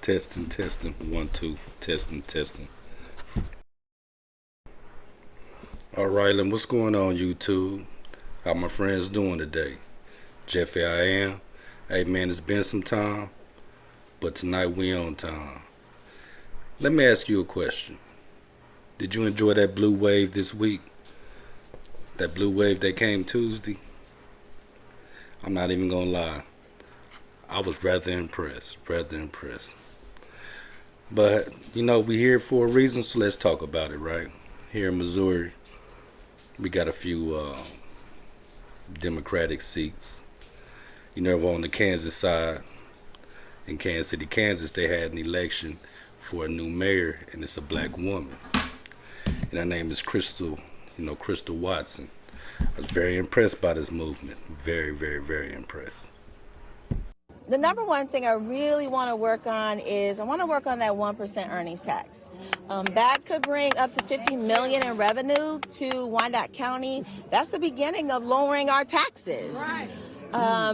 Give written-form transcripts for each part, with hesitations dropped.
Testing, testing, 1, 2, testing, testing. All right, and what's going on, YouTube? How my friends doing today? Jeffy, I am. Hey man, it's been some time, but tonight we on time. Let me ask you a question. Did you enjoy that blue wave this week? That blue wave that came Tuesday? I'm not even gonna lie. I was rather impressed. But, we here for a reason, so let's talk about it, right? Here in Missouri, we got a few Democratic seats. On the Kansas side, in Kansas City, Kansas, they had an election for a new mayor, and it's a black woman. And her name is Crystal Watson. I was very impressed by this movement. Very, very, very impressed. The number one thing I really want to work on is I want to work on that 1% earnings tax. That could bring up to $50 million in revenue to Wyandotte County. That's the beginning of lowering our taxes. Right.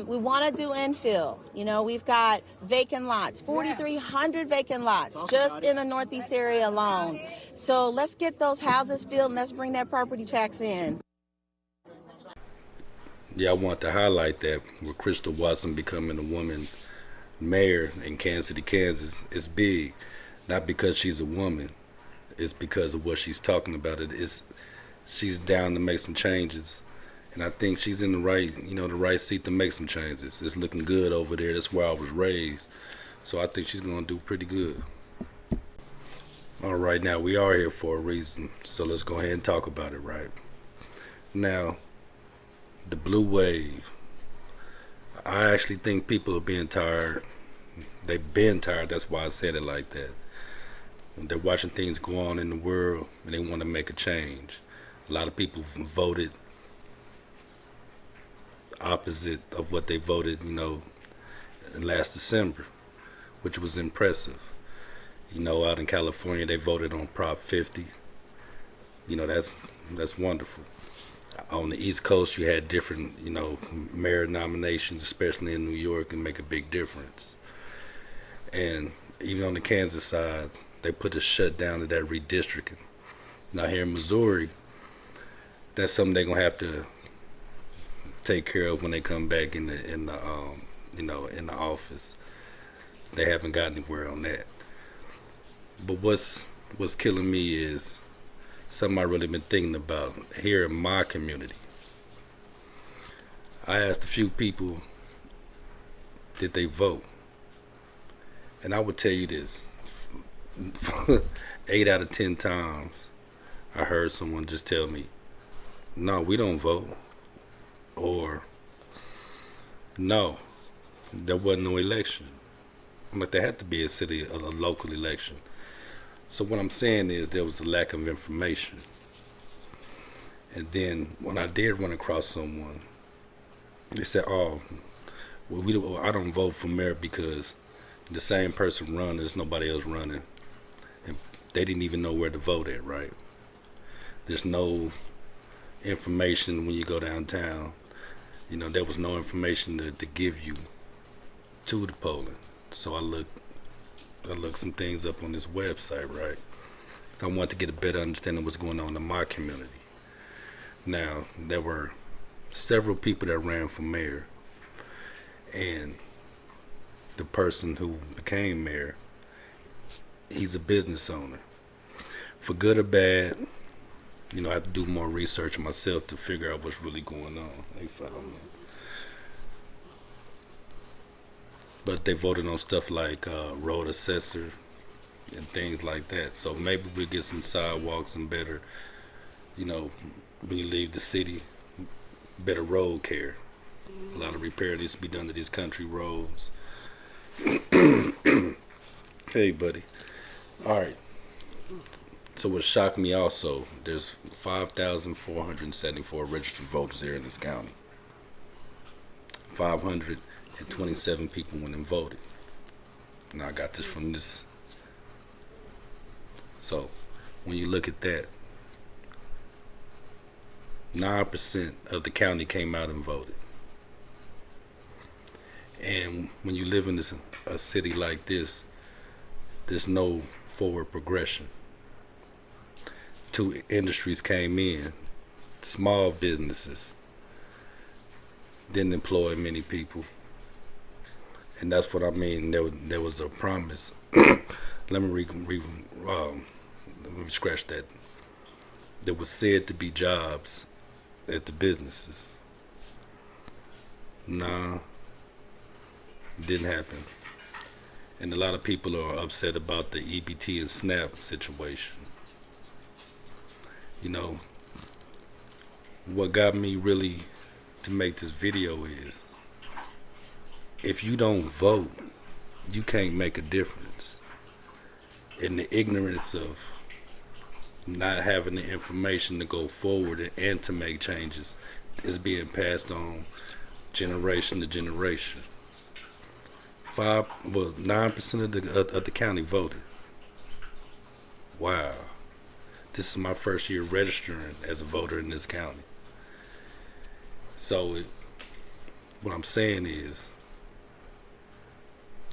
We want to do infill. We've got vacant lots, 4,300 vacant lots just in the Northeast area alone. So let's get those houses filled and let's bring that property tax in. Yeah, I want to highlight that with Crystal Watson becoming a woman mayor in Kansas City, Kansas, is big. Not because she's a woman, it's because of what she's talking about. She's down to make some changes, and I think she's in the right seat to make some changes. It's looking good over there. That's where I was raised, so I think she's gonna do pretty good. All right, now we are here for a reason, so let's go ahead and talk about it. Right now. The blue wave. I actually think people are being tired. They've been tired. That's why I said it like that. They're watching things go on in the world and they want to make a change. A lot of people voted opposite of what they voted, last December, which was impressive. Out in California, they voted on Prop 50. That's wonderful. On the East Coast, you had different, mayor nominations, especially in New York, and make a big difference. And even on the Kansas side, they put a shutdown to that redistricting. Now here in Missouri, that's something they're gonna have to take care of when they come back in the office. They haven't got anywhere on that. But what's killing me is something I've really been thinking about here in my community. I asked a few people, did they vote? And I would tell you this, 8 out of 10 times, I heard someone just tell me, no, we don't vote. Or, no, there wasn't no election. I'm like, there had to be a local election. So what I'm saying is there was a lack of information. And then when I did run across someone, they said, oh, well, I don't vote for mayor because the same person run, there's nobody else running. And they didn't even know where to vote at, right? There's no information when you go downtown. There was no information to give you to the polling. So I looked some things up on this website, right? I wanted to get a better understanding of what's going on in my community. Now, there were several people that ran for mayor, and the person who became mayor, he's a business owner. For good or bad, I have to do more research myself to figure out what's really going on. Hey, follow me. But they voted on stuff like road assessor and things like that. So maybe we get some sidewalks and better, when you leave the city, better road care. A lot of repair needs to be done to these country roads. Hey, buddy. All right. So what shocked me also, there's 5,474 registered voters here in this county. 527 people went and voted. Now I got this from this. So when you look at that, 9% of the county came out and voted. And when you live in a city like this, there's no forward progression. Two industries came in, small businesses, didn't employ many people. And that's what I mean. There was a promise. Let me scratch that. There was said to be jobs at the businesses. Nah, didn't happen. And a lot of people are upset about the EBT and SNAP situation. You know, what got me really to make this video is, if you don't vote, you can't make a difference. In the ignorance of not having the information to go forward and to make changes is being passed on generation to generation. 9% of the county voted. Wow. This is my first year registering as a voter in this county. So what I'm saying is,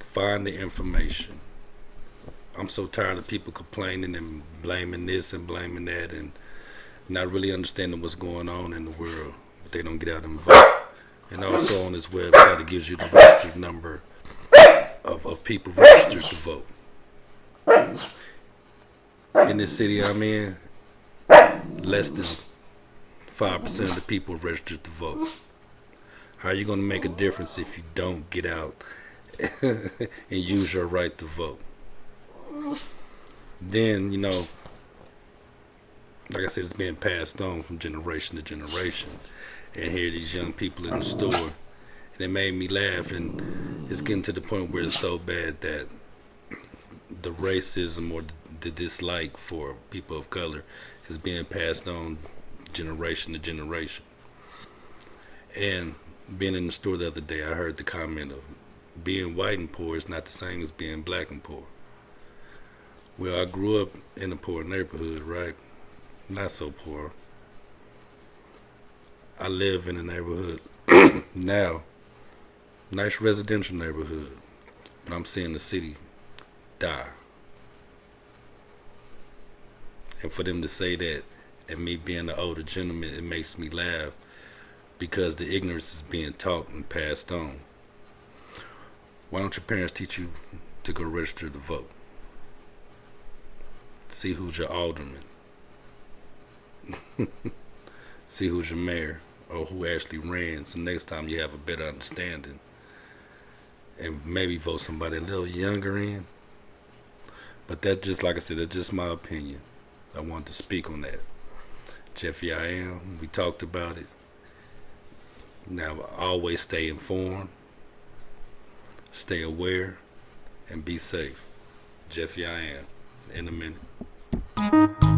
find the information. I'm so tired of people complaining and blaming this and blaming that and not really understanding what's going on in the world, but they don't get out and vote. And also on this website, it gives you the registered number of people registered to vote. In this city I'm in, less than 5% of the people registered to vote. How are you going to make a difference if you don't get out and use your right to vote? Then, you know, like I said, it's being passed on from generation to generation. And here these young people in the store, and it made me laugh, and it's getting to the point where it's so bad that the racism or the dislike for people of color is being passed on generation to generation. And being in the store the other day, I heard the comment of being white and poor is not the same as being black and poor. Well, I grew up in a poor neighborhood, right? Not so poor. I live in a neighborhood now, nice residential neighborhood, but I'm seeing the city die. And for them to say that, and me being an older gentleman, it makes me laugh, because the ignorance is being taught and passed on. Why don't your parents teach you to go register to vote? See who's your alderman. See who's your mayor, or who actually ran, so next time you have a better understanding. And maybe vote somebody a little younger in. But that's just, like I said, that's just my opinion. I wanted to speak on that. Jeffy I Am, we talked about it. Now, always stay informed, stay aware, and be safe. Jeffy I Am, in a minute.